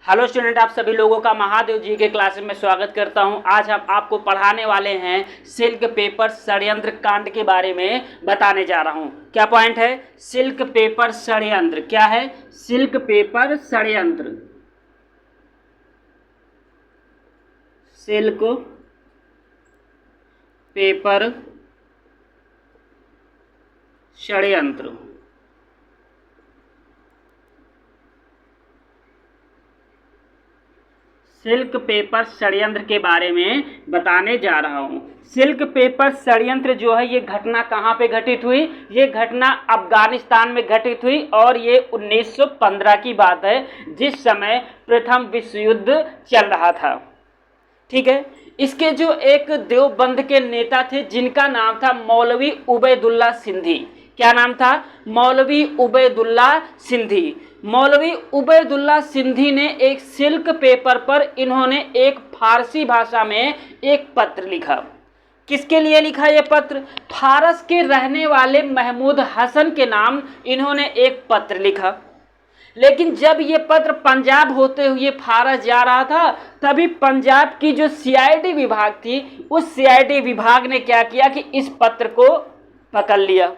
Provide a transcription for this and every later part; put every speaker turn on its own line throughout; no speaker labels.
Hello student, आप सभी लोगों का महादेव जी के क्लास में स्वागत करता हूं। आज हम आपको पढ़ाने वाले हैं सिल्क पेपर षड्यंत्र कांड के बारे में बताने जा रहा हूं। क्या पॉइंट है? सिल्क पेपर षड्यंत्र। क्या है? सिल्क पेपर षड्यंत्र। सिल्क पेपर षड्यंत्र। सिल्क पेपर षड्यंत्र के बारे में बताने जा रहा हूं। सिल्क पेपर षड्यंत्र जो है ये घटना कहां पे घटित हुई? ये घटना अफगानिस्तान में घटित हुई और ये 1915 की बात है, जिस समय प्रथम विश्व युद्ध चल रहा था। ठीक है। इसके जो एक देवबंद के नेता थे जिनका नाम था मौलवी उबैदुल्ला सिंधी। क्या नाम था? मौलवी उबैदुल्ला सिंधी। मौलवी उबैदुल्ला सिंधी ने एक सिल्क पेपर पर इन्होंने एक फारसी भाषा में एक पत्र लिखा। किसके लिए लिखा यह पत्र? फारस के रहने वाले महमूद हसन के नाम इन्होंने एक पत्र लिखा। लेकिन जब ये पत्र पंजाब होते हुए फारस जा रहा था, तभी पंजाब की जो सीआईडी विभाग थी, उस सीआईडी विभाग ने क्या किया कि इस पत्र को पकड़ लिया।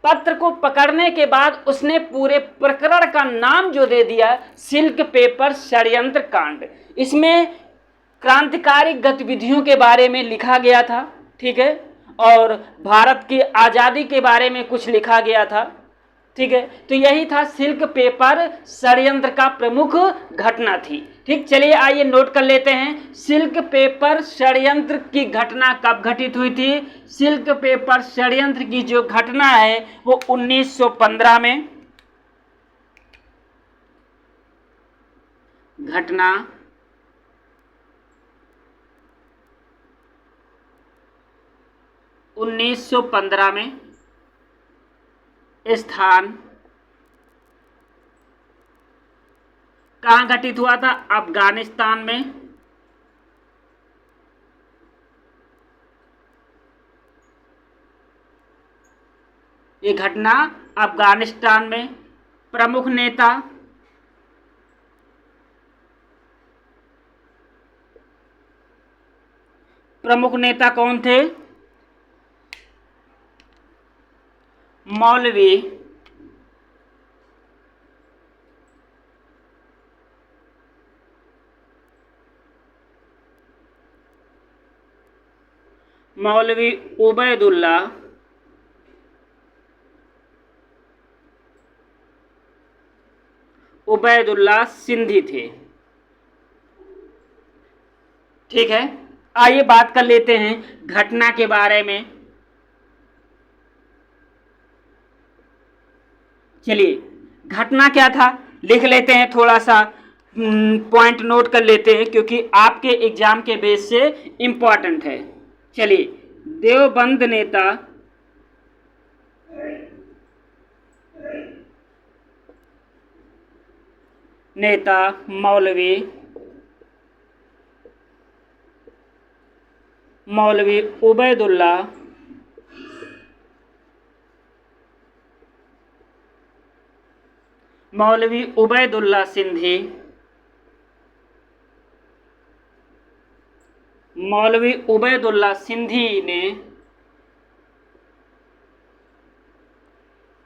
पत्र को पकड़ने के बाद उसने पूरे प्रकरण का नाम जो दे दिया, सिल्क पेपर षड्यंत्र कांड। इसमें क्रांतिकारी गतिविधियों के बारे में लिखा गया था। ठीक है। और भारत की आज़ादी के बारे में कुछ लिखा गया था। ठीक है। तो यही था सिल्क पेपर षड्यंत्र का प्रमुख घटना थी। ठीक, चलिए आइए नोट कर लेते हैं सिल्क पेपर षड्यंत्र की घटना कब घटित हुई थी। सिल्क पेपर षड्यंत्र की जो घटना है वो 1915 में घटना 1915 में स्थान कहाँ घटित हुआ था? अफगानिस्तान में। ये घटना अफगानिस्तान में। प्रमुख नेता कौन थे? मौलवी उबैदुल्ला सिंधी थे। ठीक है। आइए बात कर लेते हैं घटना के बारे में। चलिए, घटना क्या था लिख लेते हैं, थोड़ा सा पॉइंट नोट कर लेते हैं क्योंकि आपके एग्जाम के बेस से इम्पॉर्टेंट है। चलिए, देवबंद नेता मौलवी उबैदुल्ला सिंधी ने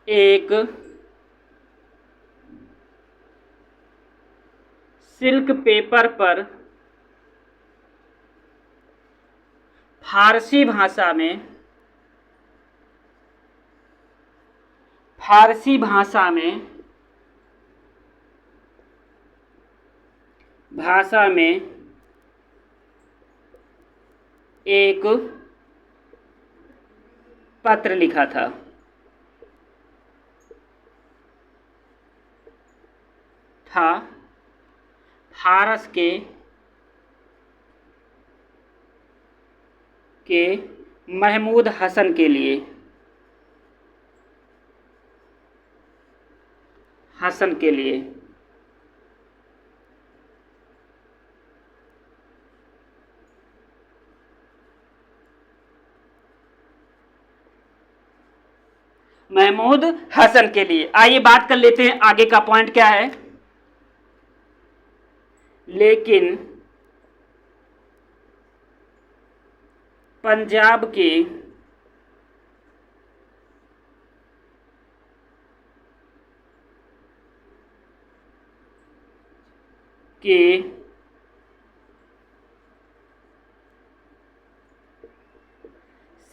एक सिल्क पेपर पर फारसी भाषा में एक पत्र लिखा था। फारस के महमूद हसन के लिए। महमूद हसन के लिए। आइए बात कर लेते हैं आगे का पॉइंट क्या है। लेकिन पंजाब के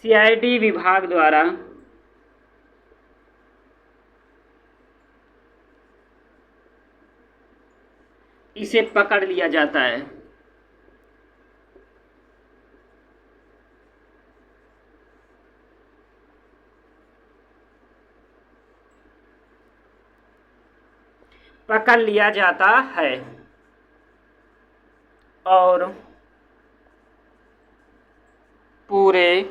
सीआईडी विभाग द्वारा इसे पकड़ लिया जाता है। पकड़ लिया जाता है और पूरे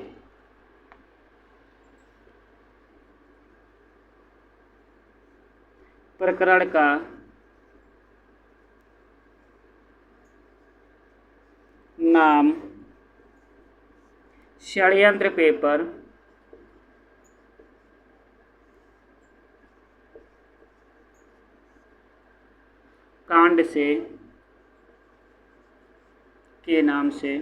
प्रकरण का नाम षड्यंत्र पेपर कांड से के नाम से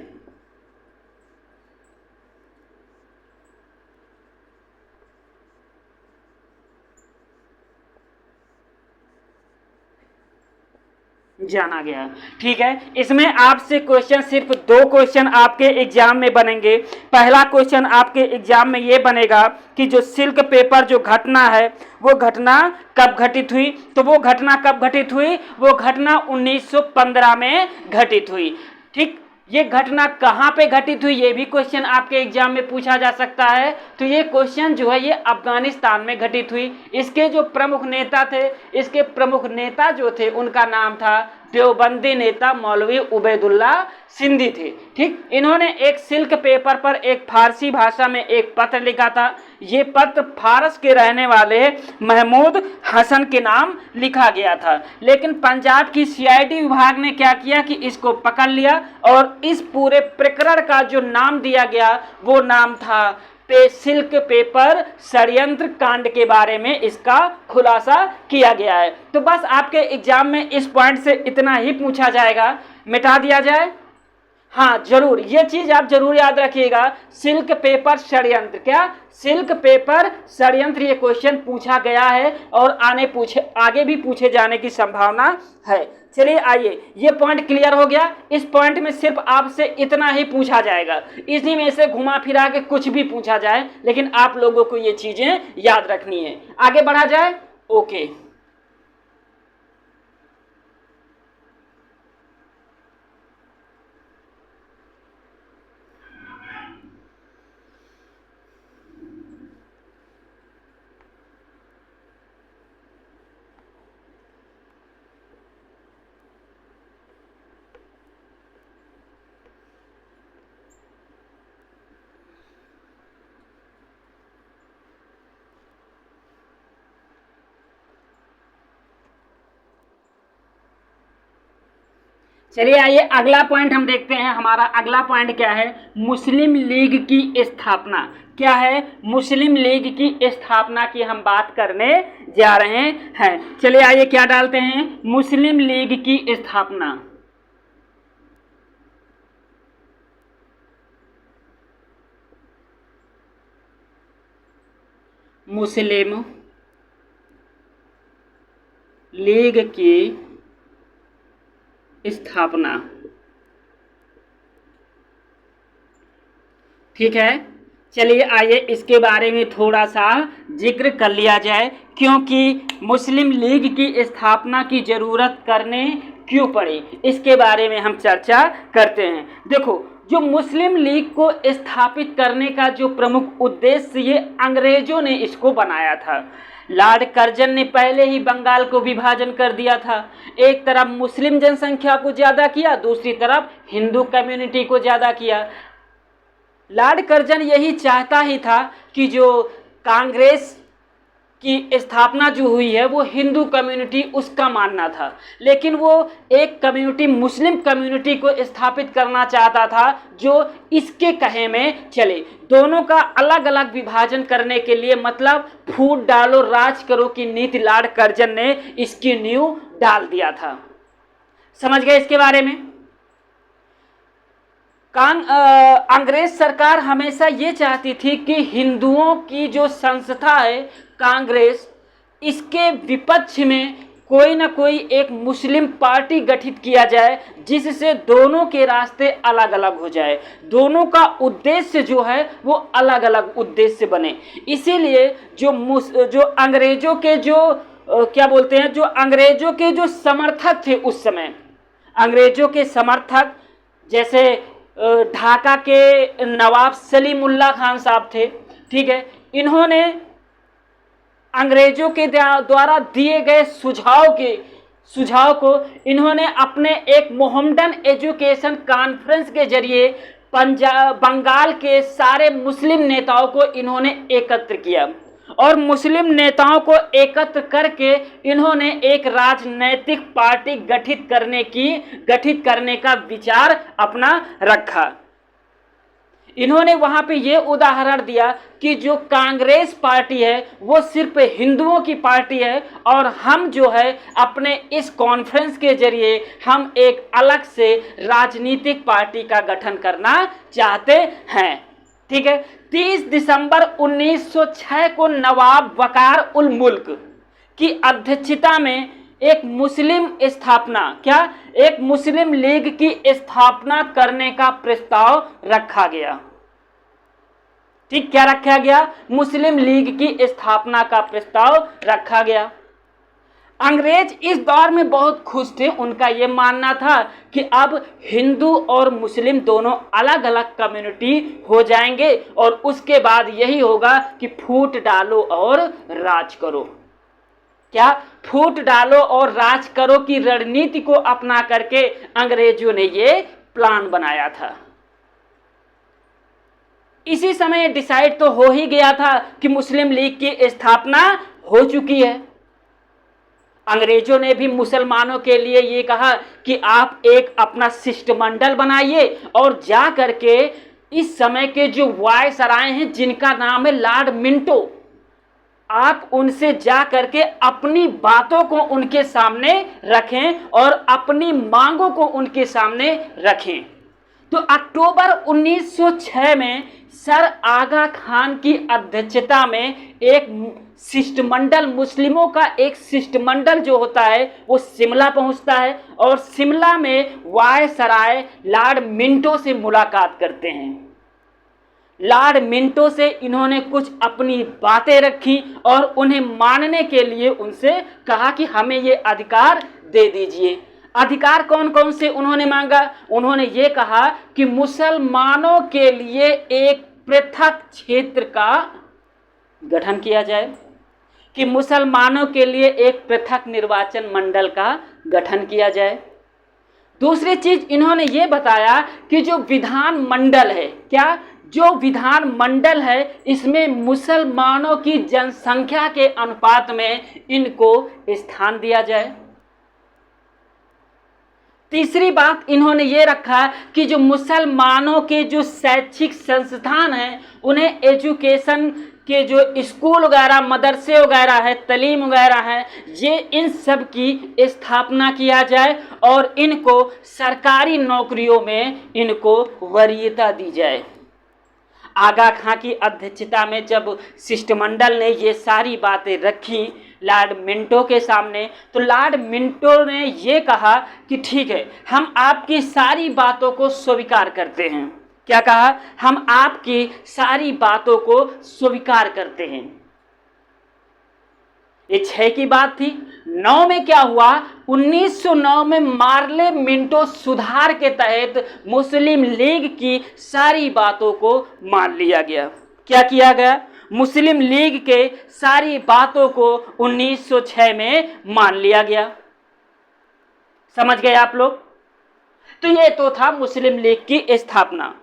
जाना गया। ठीक है, इसमें आपसे क्वेश्चन सिर्फ 2 क्वेश्चन आपके एग्जाम में बनेंगे। पहला क्वेश्चन आपके एग्जाम में ये बनेगा कि जो सिल्क पेपर जो घटना है वो घटना कब घटित हुई। तो वो घटना कब घटित हुई? वो घटना 1915 में घटित हुई। ठीक, ये घटना कहाँ पे घटित हुई ये भी क्वेश्चन आपके एग्जाम में पूछा जा सकता है। तो ये क्वेश्चन जो है ये अफगानिस्तान में घटित हुई। इसके जो प्रमुख नेता थे, इसके प्रमुख नेता जो थे उनका नाम था देवबंदी नेता मौलवी उबैदुल्ला सिंधी थे। ठीक, इन्होंने एक सिल्क पेपर पर एक फारसी भाषा में एक पत्र लिखा था। ये पत्र फारस के रहने वाले महमूद हसन के नाम लिखा गया था। लेकिन पंजाब की सीआईडी विभाग ने क्या किया कि इसको पकड़ लिया और इस पूरे प्रकरण का जो नाम दिया गया वो नाम था सिल्क पेपर षड्यंत्र कांड के बारे में इसका खुलासा किया गया है। तो बस आपके एग्जाम में इस पॉइंट से इतना ही पूछा जाएगा, मिटा दिया जाए। हाँ जरूर, ये चीज आप जरूर याद रखिएगा, सिल्क पेपर षड्यंत्र, क्या सिल्क पेपर षड्यंत्र, ये क्वेश्चन पूछा गया है और आगे भी पूछे जाने की संभावना है। चलिए आइए, ये पॉइंट क्लियर हो गया। इस पॉइंट में सिर्फ आपसे इतना ही पूछा जाएगा, इसी में से घुमा फिरा के कुछ भी पूछा जाए, लेकिन आप लोगों को ये चीजें याद रखनी है। आगे बढ़ा जाए। ओके, चलिए आइए अगला पॉइंट हम देखते हैं। हमारा अगला पॉइंट क्या है? मुस्लिम लीग की स्थापना। क्या है? मुस्लिम लीग की स्थापना की हम बात करने जा रहे हैं। चलिए आइए क्या डालते हैं? मुस्लिम लीग की स्थापना। मुस्लिम लीग की स्थापना। ठीक है, चलिए आइए इसके बारे में थोड़ा सा जिक्र कर लिया जाए, क्योंकि मुस्लिम लीग की स्थापना की जरूरत करने क्यों पड़ी, इसके बारे में हम चर्चा करते हैं। देखो, जो मुस्लिम लीग को स्थापित करने का जो प्रमुख उद्देश्य, ये अंग्रेजों ने इसको बनाया था। लॉर्ड कर्जन ने पहले ही बंगाल को विभाजन कर दिया था। एक तरफ मुस्लिम जनसंख्या को ज़्यादा किया, दूसरी तरफ हिंदू कम्युनिटी को ज़्यादा किया। लॉर्ड कर्जन यही चाहता ही था कि जो कांग्रेस की स्थापना जो हुई है वो हिंदू कम्युनिटी उसका मानना था, लेकिन वो एक कम्युनिटी मुस्लिम कम्युनिटी को स्थापित करना चाहता था जो इसके कहे में चले। दोनों का अलग अलग विभाजन करने के लिए, मतलब फूट डालो राज करो की नीति लॉर्ड कर्जन ने इसकी नींव डाल दिया था। समझ गए इसके बारे में। अंग्रेज सरकार हमेशा ये चाहती थी कि हिंदुओं की जो संस्था है कांग्रेस, इसके विपक्ष में कोई ना कोई एक मुस्लिम पार्टी गठित किया जाए, जिससे दोनों के रास्ते अलग अलग हो जाए, दोनों का उद्देश्य जो है वो अलग अलग उद्देश्य बने। इसीलिए जो अंग्रेजों के जो क्या बोलते हैं, जो अंग्रेजों के जो समर्थक थे उस समय, अंग्रेजों के समर्थक जैसे ढाका के नवाब सलीमुल्लाह खान साहब थे, ठीक है। इन्होंने अंग्रेजों के द्वारा दिए गए सुझाव को इन्होंने अपने एक मोहम्मडन एजुकेशन कॉन्फ्रेंस के जरिए बंगाल के सारे मुस्लिम नेताओं को इन्होंने एकत्र किया, और मुस्लिम नेताओं को एकत्र करके इन्होंने एक राजनैतिक पार्टी गठित करने का विचार अपना रखा। इन्होंने वहां पे ये उदाहरण दिया कि जो कांग्रेस पार्टी है वो सिर्फ हिंदुओं की पार्टी है, और हम जो है अपने इस कॉन्फ्रेंस के जरिए हम एक अलग से राजनीतिक पार्टी का गठन करना चाहते हैं, ठीक है। 30 दिसंबर 1906 को नवाब वकार उल मुल्क की अध्यक्षता में एक मुस्लिम लीग की स्थापना करने का प्रस्ताव रखा गया, ठीक। क्या रखा गया? मुस्लिम लीग की स्थापना का प्रस्ताव रखा गया। अंग्रेज इस दौर में बहुत खुश थे। उनका ये मानना था कि अब हिंदू और मुस्लिम दोनों अलग अलग कम्युनिटी हो जाएंगे, और उसके बाद यही होगा कि फूट डालो और राज करो। क्या? फूट डालो और राज करो की रणनीति को अपना करके अंग्रेजों ने ये प्लान बनाया था। इसी समय डिसाइड तो हो ही गया था कि मुस्लिम लीग की स्थापना हो चुकी है। अंग्रेजों ने भी मुसलमानों के लिए ये कहा कि आप एक अपना शिष्टमंडल बनाइए, और जा करके इस समय के जो वायसराय हैं जिनका नाम है लॉर्ड मिंटो, आप उनसे जा करके अपनी बातों को उनके सामने रखें और अपनी मांगों को उनके सामने रखें। तो अक्टूबर 1906 में सर आगा खान की अध्यक्षता में एक शिष्टमंडल, मुस्लिमों का एक शिष्टमंडल जो होता है वो शिमला पहुंचता है, और शिमला में वायसराय लॉर्ड मिंटो से मुलाकात करते हैं। लॉर्ड मिंटो से इन्होंने कुछ अपनी बातें रखी और उन्हें मानने के लिए उनसे कहा कि हमें ये अधिकार दे दीजिए। अधिकार कौन कौन से उन्होंने मांगा? उन्होंने ये कहा कि मुसलमानों के लिए एक पृथक क्षेत्र का गठन किया जाए, कि मुसलमानों के लिए एक पृथक निर्वाचन मंडल का गठन किया जाए। दूसरी चीज इन्होंने ये बताया कि जो विधान मंडल है, क्या? जो विधान मंडल है इसमें मुसलमानों की जनसंख्या के अनुपात में इनको स्थान दिया जाए। तीसरी बात इन्होंने ये रखा कि जो मुसलमानों के जो शैक्षिक संस्थान हैं उन्हें एजुकेशन के जो स्कूल वगैरह, मदरसे वगैरह है, तालीम वगैरह है, ये इन सब की स्थापना किया जाए और इनको सरकारी नौकरियों में इनको वरीयता दी जाए। आगा खां की अध्यक्षता में जब शिष्टमंडल ने ये सारी बातें रखी लॉर्ड मिंटो के सामने, तो लॉर्ड मिंटो ने ये कहा कि ठीक है, हम आपकी सारी बातों को स्वीकार करते हैं। क्या कहा? हम आपकी सारी बातों को स्वीकार करते हैं। ये 6 की बात थी। 9 में क्या हुआ? 1909 में मार्ले मिंटो सुधार के तहत मुस्लिम लीग की सारी बातों को मान लिया गया। क्या किया गया? मुस्लिम लीग के सारी बातों को 1906 में मान लिया गया। समझ गए आप लोग? तो ये तो था मुस्लिम लीग की स्थापना।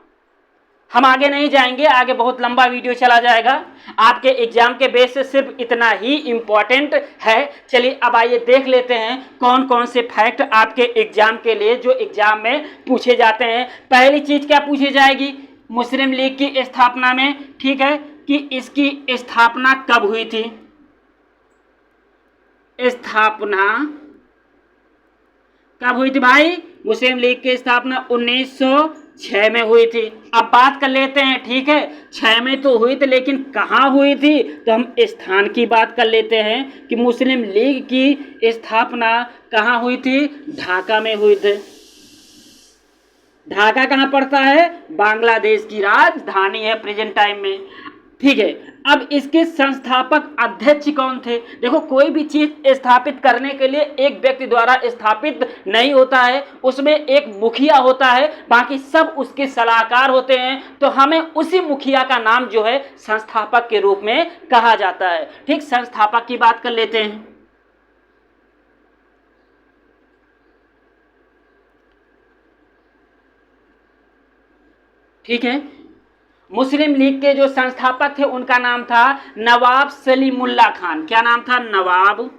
हम आगे नहीं जाएंगे, आगे बहुत लंबा वीडियो चला जाएगा। आपके एग्जाम के बेस से सिर्फ इतना ही इम्पोर्टेंट है। चलिए अब आइए देख लेते हैं कौन कौन से फैक्ट आपके एग्जाम के लिए जो एग्जाम में पूछे जाते हैं। पहली चीज क्या पूछी जाएगी मुस्लिम लीग की स्थापना में? ठीक है, कि इसकी स्थापना कब हुई थी? स्थापना कब हुई थी भाई? मुस्लिम लीग की स्थापना 1906 में हुई थी। अब बात कर लेते हैं, ठीक है, 6 में तो हुई थी, लेकिन कहाँ हुई थी? तो हम स्थान की बात कर लेते हैं कि मुस्लिम लीग की स्थापना कहाँ हुई थी? ढाका में हुई थी। ढाका कहाँ पड़ता है? बांग्लादेश की राजधानी है प्रेजेंट टाइम में, ठीक है। अब इसके संस्थापक अध्यक्ष कौन थे? देखो, कोई भी चीज स्थापित करने के लिए एक व्यक्ति द्वारा स्थापित नहीं होता है, उसमें एक मुखिया होता है, बाकी सब उसके सलाहकार होते हैं। तो हमें उसी मुखिया का नाम जो है संस्थापक के रूप में कहा जाता है, ठीक। संस्थापक की बात कर लेते हैं, ठीक है। मुस्लिम लीग के जो संस्थापक थे उनका नाम था नवाब सलीमुल्लाह खान। क्या नाम था? नवाब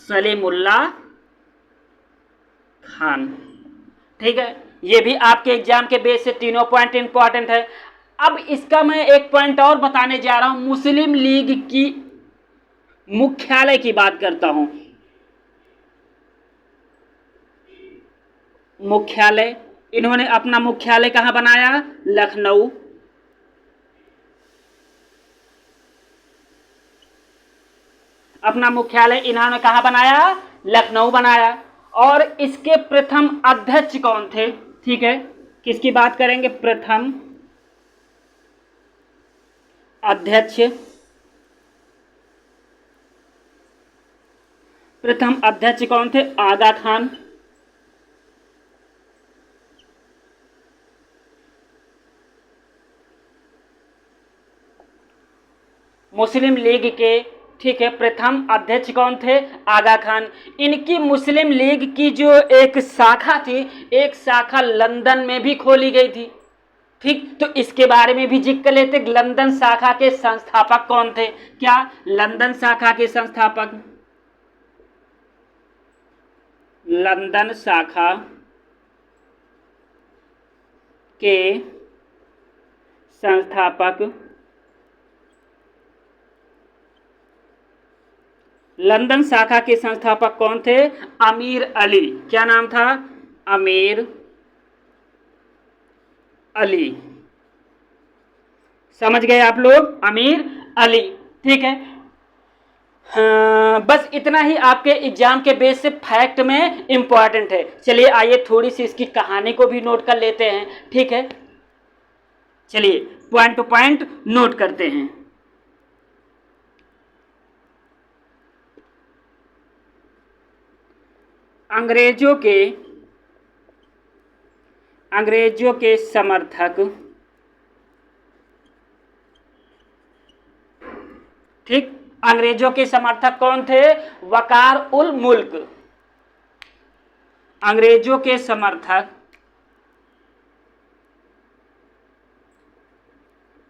सलीमुल्लाह खान, ठीक है। ये भी आपके एग्जाम के बेस से तीनों पॉइंट इंपॉर्टेंट है। अब इसका मैं एक पॉइंट और बताने जा रहा हूं, मुस्लिम लीग की मुख्यालय की बात करता हूं। मुख्यालय, इन्होंने अपना मुख्यालय कहां बनाया? लखनऊ। अपना मुख्यालय इन्होंने कहां बनाया? लखनऊ बनाया। और इसके प्रथम अध्यक्ष कौन थे? ठीक है, किसकी बात करेंगे? प्रथम अध्यक्ष, प्रथम अध्यक्ष कौन थे? आगा खान। मुस्लिम लीग के, ठीक है, प्रथम अध्यक्ष कौन थे? आगा खान। इनकी मुस्लिम लीग की जो एक शाखा थी, एक शाखा लंदन में भी खोली गई थी, ठीक। तो इसके बारे में भी जिक्र लेते, लंदन शाखा के संस्थापक कौन थे? क्या लंदन शाखा के संस्थापक, लंदन शाखा के संस्थापक, लंदन शाखा के संस्थापक कौन थे? अमीर अली। क्या नाम था? अमीर अली। समझ गए आप लोग? अमीर अली, ठीक है। हाँ, बस इतना ही आपके एग्जाम के बेस से फैक्ट में इंपॉर्टेंट है। चलिए आइए थोड़ी सी इसकी कहानी को भी नोट कर लेते हैं, ठीक है। चलिए पॉइंट टू पॉइंट नोट करते हैं। अंग्रेजों के समर्थक, ठीक, अंग्रेजों के समर्थक कौन थे? वकार उल मुल्क। अंग्रेजों के समर्थक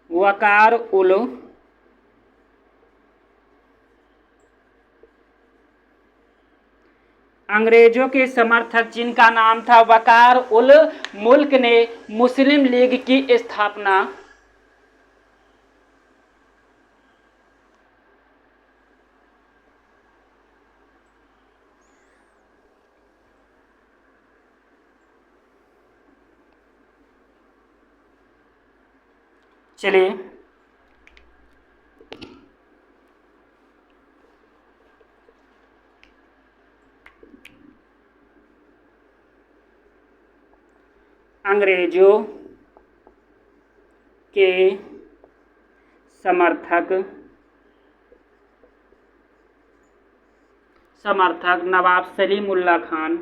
वकार उल अंग्रेजों के समर्थक जिनका नाम था वकार उल मुल्क ने मुस्लिम लीग की स्थापना चलिए अंग्रेजों के समर्थक नवाब सलीमुल्लाह खान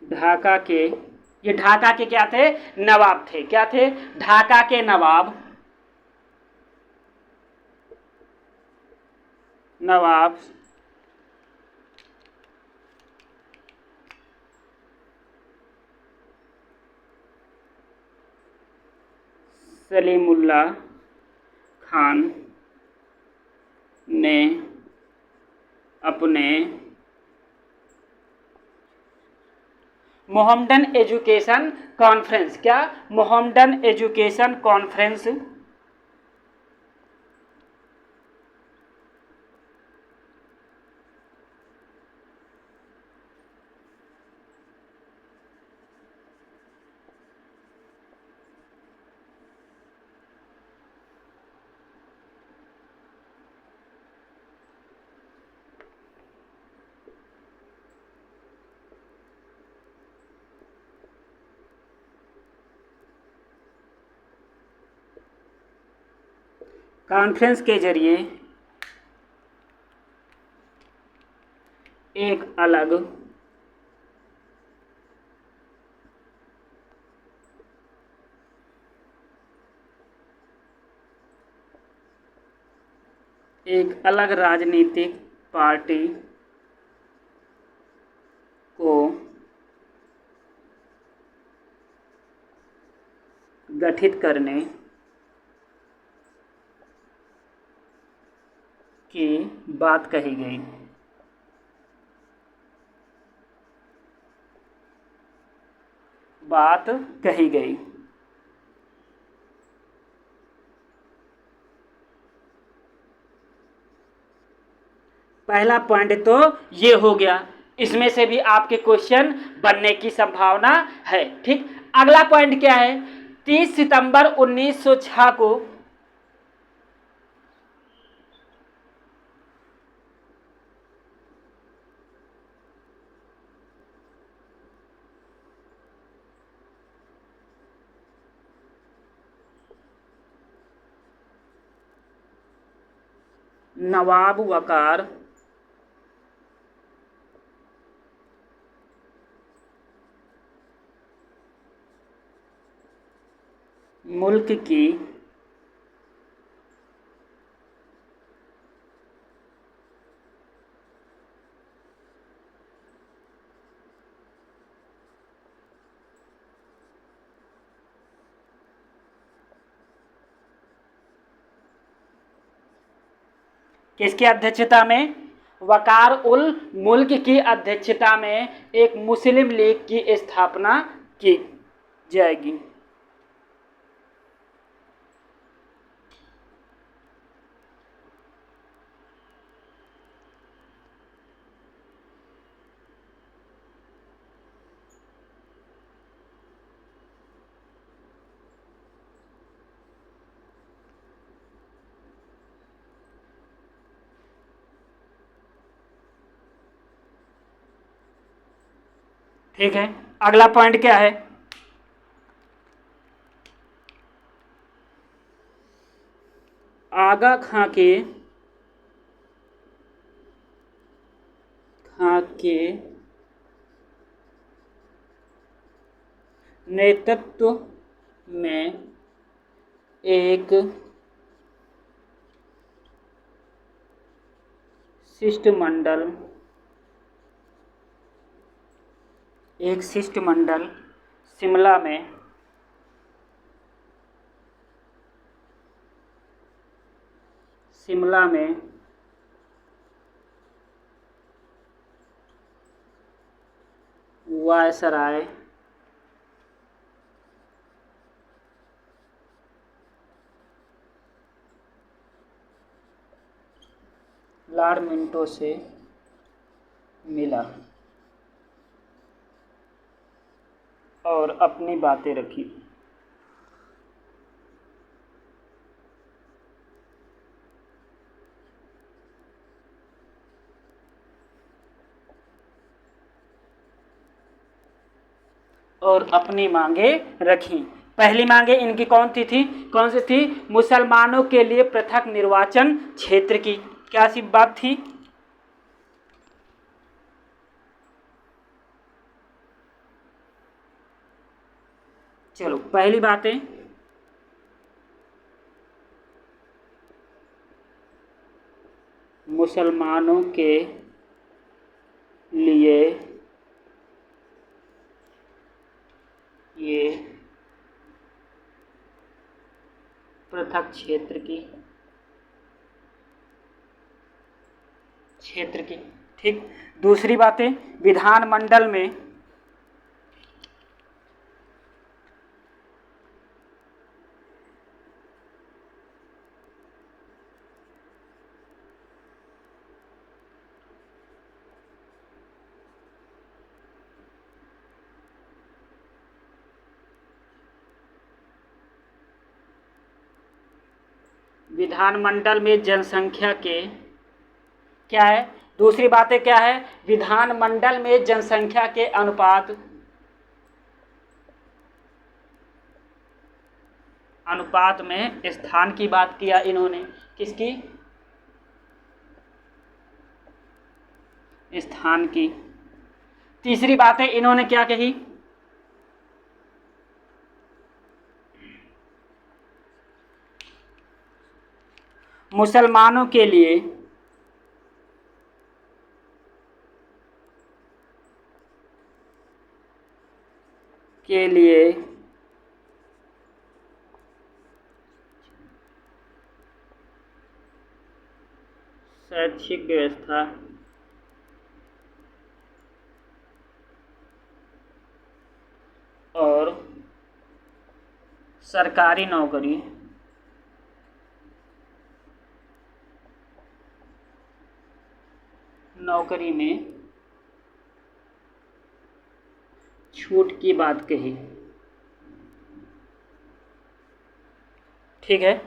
ढाका के, ये ढाका के क्या थे? नवाब थे। क्या थे? ढाका के नवाब, नवाब सलीमुल्लाह खान ने अपने मोहम्मडन एजुकेशन कॉन्फ्रेंस, क्या? Mohammedan education conference. कॉन्फ्रेंस के जरिए एक अलग राजनीतिक पार्टी को गठित करने की बात कही गई। पहला पॉइंट तो ये हो गया, इसमें से भी आपके क्वेश्चन बनने की संभावना है। ठीक, अगला पॉइंट क्या है? 30 सितंबर 1906 को नवाब वकार मुल्क की किसकी अध्यक्षता में? वकार उल मुल्क की अध्यक्षता में एक मुस्लिम लीग की स्थापना की जाएगी। ठीक है, अगला पॉइंट क्या है? आगा खां के नेतृत्व में एक शिष्टमंडल शिमला में वायसराय लॉर्ड मिंटो से मिला और अपनी बातें रखी। और अपनी मांगे रखी। पहली मांगे इनकी कौन सी थी? मुसलमानों के लिए पृथक निर्वाचन क्षेत्र की क्या सी बात थी? चलो, पहली बात है मुसलमानों के लिए ये पृथक क्षेत्र की। ठीक, दूसरी बातें विधानमंडल में विधानमंडल में जनसंख्या के क्या है, दूसरी बातें क्या है, विधानमंडल में जनसंख्या के अनुपात में स्थान की बात किया इन्होंने, किसकी, स्थान की। तीसरी बातें इन्होंने क्या कही, मुसलमानों के लिए शैक्षिक व्यवस्था और सरकारी नौकरी में छूट की बात कही। ठीक है,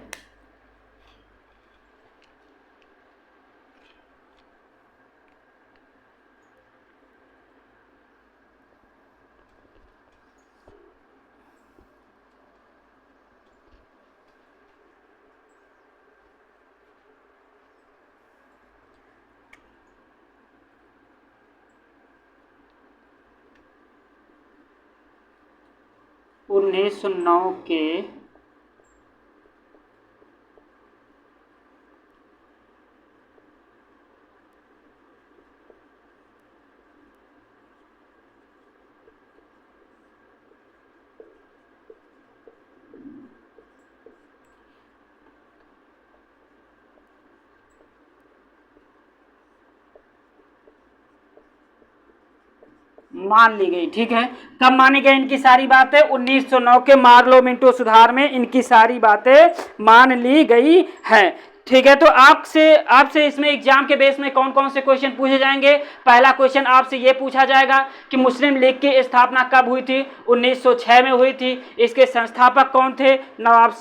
1909 के मान ली गई। ठीक है, कब मानी गई इनकी सारी बातें, 1909 के मार्लो मिंटो सुधार में इनकी सारी बातें मान ली गई है। ठीक है, तो आपसे इसमें एग्जाम के बेस में कौन कौन से क्वेश्चन पूछे जाएंगे। पहला क्वेश्चन आपसे ये पूछा जाएगा कि मुस्लिम लीग की स्थापना कब हुई थी, 1906 में हुई थी। इसके संस्थापक कौन थे, नवाब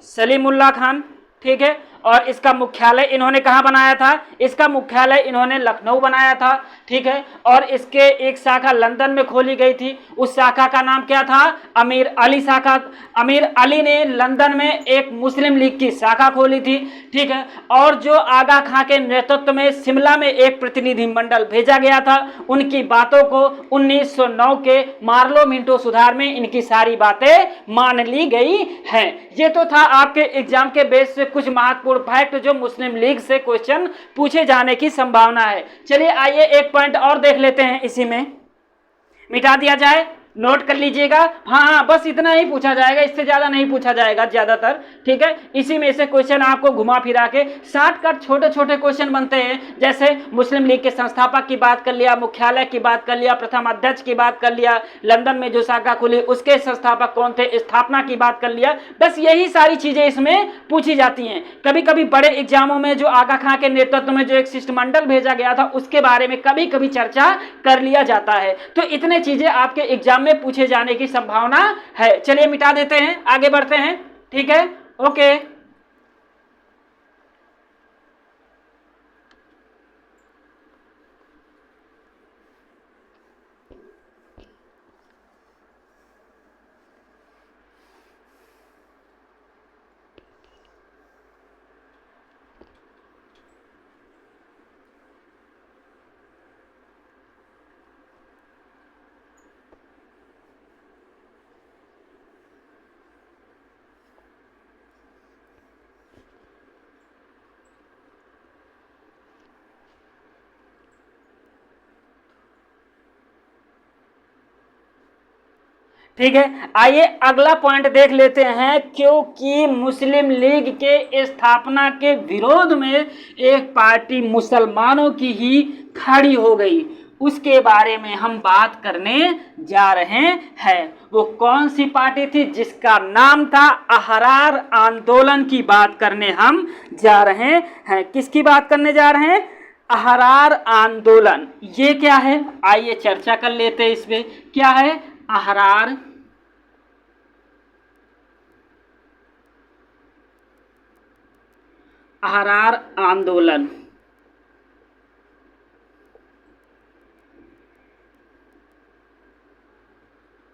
सलीमुल्लाह खान। ठीक है, और इसका मुख्यालय इन्होंने कहाँ बनाया था, इसका मुख्यालय इन्होंने लखनऊ बनाया था। ठीक है, और इसके एक शाखा लंदन में खोली गई थी, उस शाखा का नाम क्या था, अमीर अली शाखा। अमीर अली ने लंदन में एक मुस्लिम लीग की शाखा खोली थी। ठीक है, और जो आगा खां के नेतृत्व में शिमला में एक प्रतिनिधिमंडल भेजा गया था, उनकी बातों को 1909 के मार्लो मिंटो सुधार में इनकी सारी बातें मान ली गई हैं। ये तो था आपके एग्जाम के बेस से कुछ महत्वपूर्ण फैक्ट जो मुस्लिम लीग से क्वेश्चन पूछे जाने की संभावना है। चलिए आइए एक पॉइंट और देख लेते हैं, इसी में मिटा दिया जाए, नोट कर लीजिएगा। हाँ, बस इतना ही पूछा जाएगा, इससे ज्यादा नहीं पूछा जाएगा ज्यादातर। ठीक है, इसी में से क्वेश्चन आपको घुमा फिरा के शॉर्टकट छोटे छोटे क्वेश्चन बनते हैं, जैसे मुस्लिम लीग के संस्थापक की बात कर लिया, मुख्यालय की बात कर लिया, प्रथम अध्यक्ष की बात कर लिया, लंदन में जो शाखा खुली उसके संस्थापक कौन थे, स्थापना की बात कर लिया। बस यही सारी चीजें इसमें पूछी जाती हैं। कभी कभी बड़े एग्जामों में जो आगा खां के नेतृत्व में जो एक शिष्टमंडल भेजा गया था उसके बारे में कभी कभी चर्चा कर लिया जाता है। तो इतने चीजें आपके एग्जाम में पूछे जाने की संभावना है। चलिए मिटा देते हैं, आगे बढ़ते हैं। ठीक है, ओके। ठीक है, आइए अगला पॉइंट देख लेते हैं। क्योंकि मुस्लिम लीग के स्थापना के विरोध में एक पार्टी मुसलमानों की ही खड़ी हो गई, उसके बारे में हम बात करने जा रहे हैं। वो कौन सी पार्टी थी, जिसका नाम था अहरार आंदोलन की बात करने हम जा रहे हैं। किसकी बात करने जा रहे हैं, अहरार आंदोलन। ये क्या है, आइए चर्चा कर लेते हैं। इसमें क्या है, अहरार अहरार आंदोलन।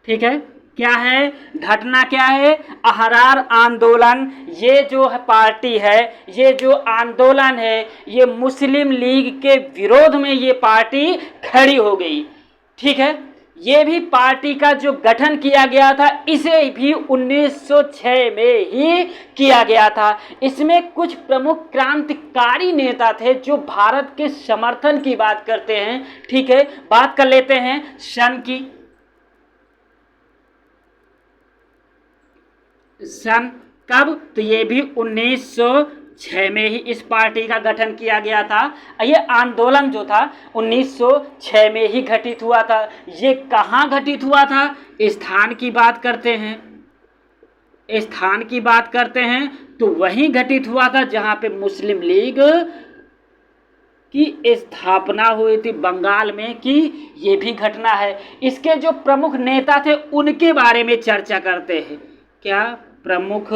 ठीक है, क्या है घटना, क्या है अहरार आंदोलन। ये जो है पार्टी है, ये जो आंदोलन है, ये मुस्लिम लीग के विरोध में ये पार्टी खड़ी हो गई। ठीक है, ये भी पार्टी का जो गठन किया गया था इसे भी 1906 में ही किया गया था। इसमें कुछ प्रमुख क्रांतिकारी नेता थे जो भारत के समर्थन की बात करते हैं। ठीक है, बात कर लेते हैं सन की। सन कब, तो ये भी 1906 में ही इस पार्टी का गठन किया गया था। ये आंदोलन जो था 1906 में ही घटित हुआ था। ये कहाँ घटित हुआ था, स्थान की बात करते हैं, स्थान की बात करते हैं तो वहीं घटित हुआ था जहाँ पे मुस्लिम लीग की स्थापना हुई थी बंगाल में, कि ये भी घटना है। इसके जो प्रमुख नेता थे उनके बारे में चर्चा करते हैं। क्या प्रमुख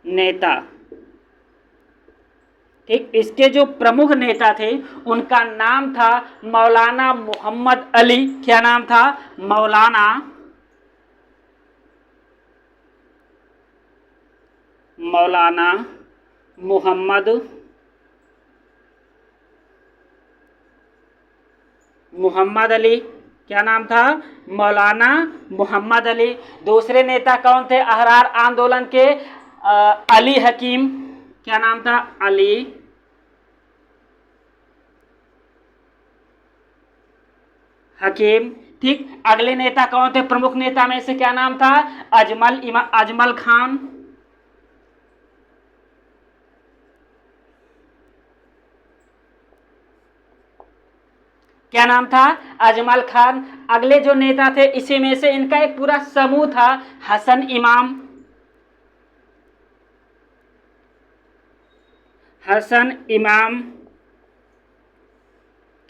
नेता, ठीक, इसके जो प्रमुख नेता थे उनका नाम था मौलाना मोहम्मद अली। क्या नाम था, मौलाना मोहम्मद अली। क्या नाम था, मौलाना मोहम्मद अली। दूसरे नेता कौन थे अहरार आंदोलन के, अली हकीम। क्या नाम था, अली हकीम। ठीक, अगले नेता कौन थे प्रमुख नेता में से, क्या नाम था, अजमल खान। क्या नाम था, अजमल खान। अगले जो नेता थे इसी में से इनका एक पूरा समूह था, हसन इमाम। हसन इमाम।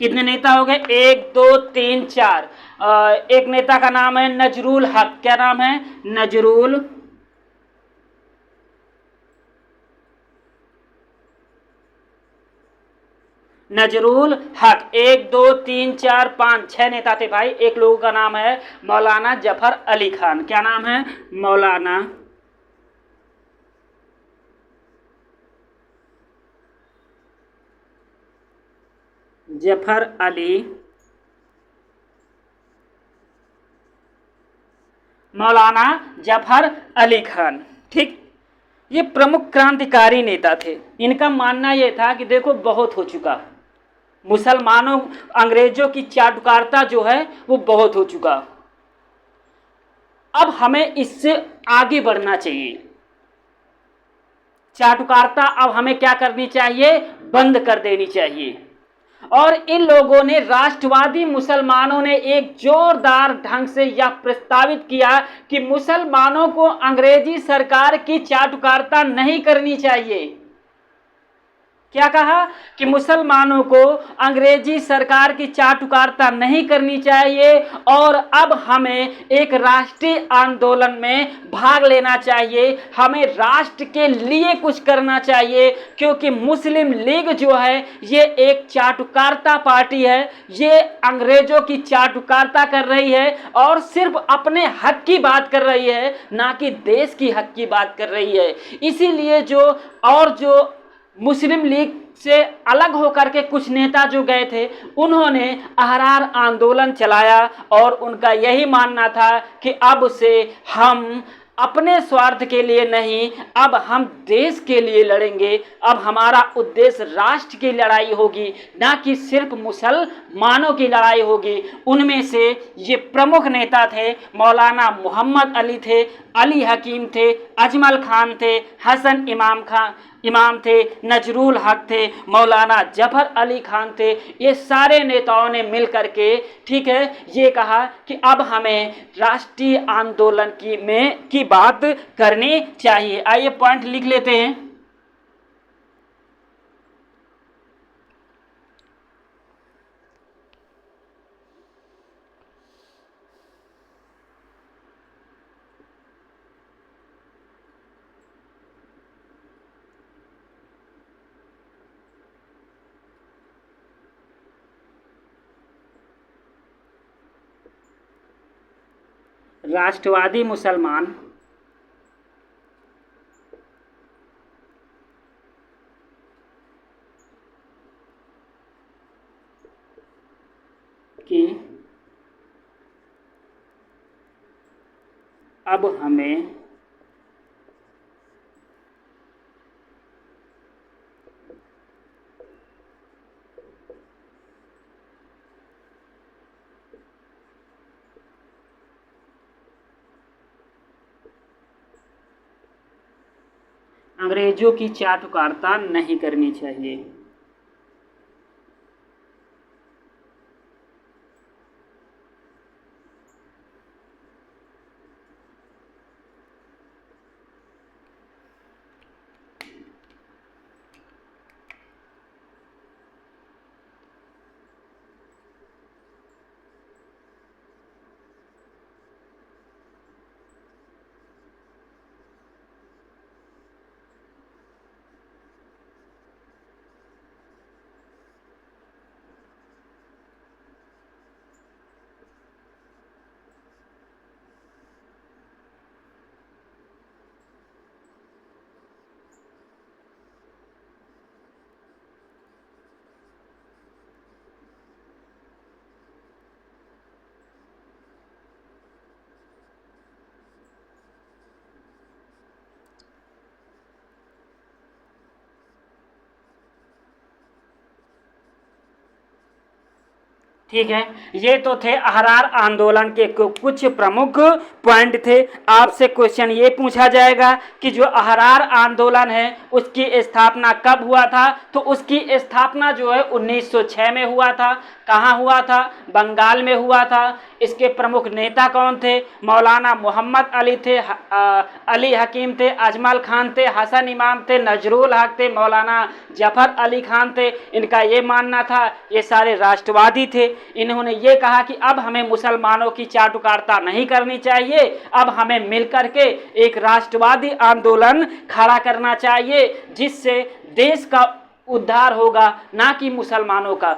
कितने नेता हो गए, 1 2 3 4। एक नेता का नाम है नजरुल हक। क्या नाम है, नजरुल हक। 1 2 3 4 5 6 नेता थे भाई। एक लोगों का नाम है मौलाना जफर अली खान। क्या नाम है, मौलाना जफर अली, मौलाना जफर अली खान। ठीक, ये प्रमुख क्रांतिकारी नेता थे। इनका मानना यह था कि देखो बहुत हो चुका, मुसलमानों अंग्रेजों की चाटुकारिता जो है वो बहुत हो चुका, अब हमें इससे आगे बढ़ना चाहिए। चाटुकारिता अब हमें क्या करनी चाहिए, बंद कर देनी चाहिए। और इन लोगों ने, राष्ट्रवादी मुसलमानों ने एक जोरदार ढंग से यह प्रस्तावित किया कि मुसलमानों को अंग्रेजी सरकार की चाटुकारिता नहीं करनी चाहिए। क्या कहा कि मुसलमानों को अंग्रेजी सरकार की चाटुकारिता नहीं करनी चाहिए और अब हमें एक राष्ट्रीय आंदोलन में भाग लेना चाहिए, हमें राष्ट्र के लिए कुछ करना चाहिए, क्योंकि मुस्लिम लीग जो है ये एक चाटुकारिता पार्टी है, ये अंग्रेजों की चाटुकारिता कर रही है और सिर्फ अपने हक की बात कर रही है, ना कि देश की हक की बात कर रही है। इसीलिए जो मुस्लिम लीग से अलग होकर के कुछ नेता जो गए थे उन्होंने अहरार आंदोलन चलाया और उनका यही मानना था कि अब से हम अपने स्वार्थ के लिए नहीं, अब हम देश के लिए लड़ेंगे, अब हमारा उद्देश्य राष्ट्र की लड़ाई होगी, ना कि सिर्फ मुसलमानों की लड़ाई होगी। उनमें से ये प्रमुख नेता थे, मौलाना मोहम्मद अली थे, अली हकीम थे, अजमल खान थे, हसन इमाम थे, नजरुल हक थे, मौलाना जफर अली खान थे। ये सारे नेताओं ने मिल करके, ठीक है, ये कहा कि अब हमें राष्ट्रीय आंदोलन की बात करनी चाहिए। आइए पॉइंट लिख लेते हैं। राष्ट्रवादी मुसलमान कि अब हमें अंग्रेजों की चाटुकारिता नहीं करनी चाहिए। ठीक है, ये तो थे अहरार आंदोलन के कुछ प्रमुख पॉइंट थे। आपसे क्वेश्चन ये पूछा जाएगा कि जो अहरार आंदोलन है उसकी स्थापना कब हुआ था, तो उसकी स्थापना जो है 1906 में हुआ था। कहाँ हुआ था? बंगाल में हुआ था। इसके प्रमुख नेता कौन थे? मौलाना मोहम्मद अली थे, अली हकीम थे, अजमल खान थे, हसन इमाम थे, नजरुल हक थे, मौलाना जफर अली खान थे। इनका ये मानना था, ये सारे राष्ट्रवादी थे। इन्होंने ये कहा कि अब हमें मुसलमानों की चाटुकारिता नहीं करनी चाहिए, अब हमें मिलकर के एक राष्ट्रवादी आंदोलन खड़ा करना चाहिए जिससे देश का उद्धार होगा, ना कि मुसलमानों का।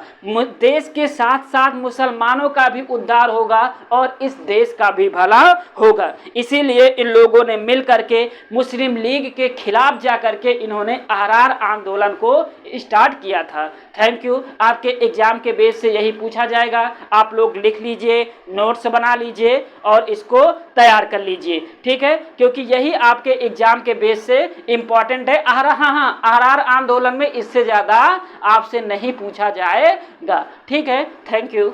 देश के साथ साथ मुसलमानों का भी उद्धार होगा और इस देश का भी भला होगा। इसीलिए इन लोगों ने मिल करके मुस्लिम लीग के खिलाफ जाकर के इन्होंने अहरार आंदोलन को स्टार्ट किया था। Thank you. आपके एग्जाम के बेस से यही पूछा जाएगा, आप लोग लिख लीजिए, नोट्स बना लीजिए और इसको तैयार कर लीजिए, ठीक है, क्योंकि यही आपके एग्जाम के बेस से इम्पॉर्टेंट है। अहरार आंदोलन में इससे ज़्यादा आपसे नहीं पूछा जाएगा, ठीक है। Thank you.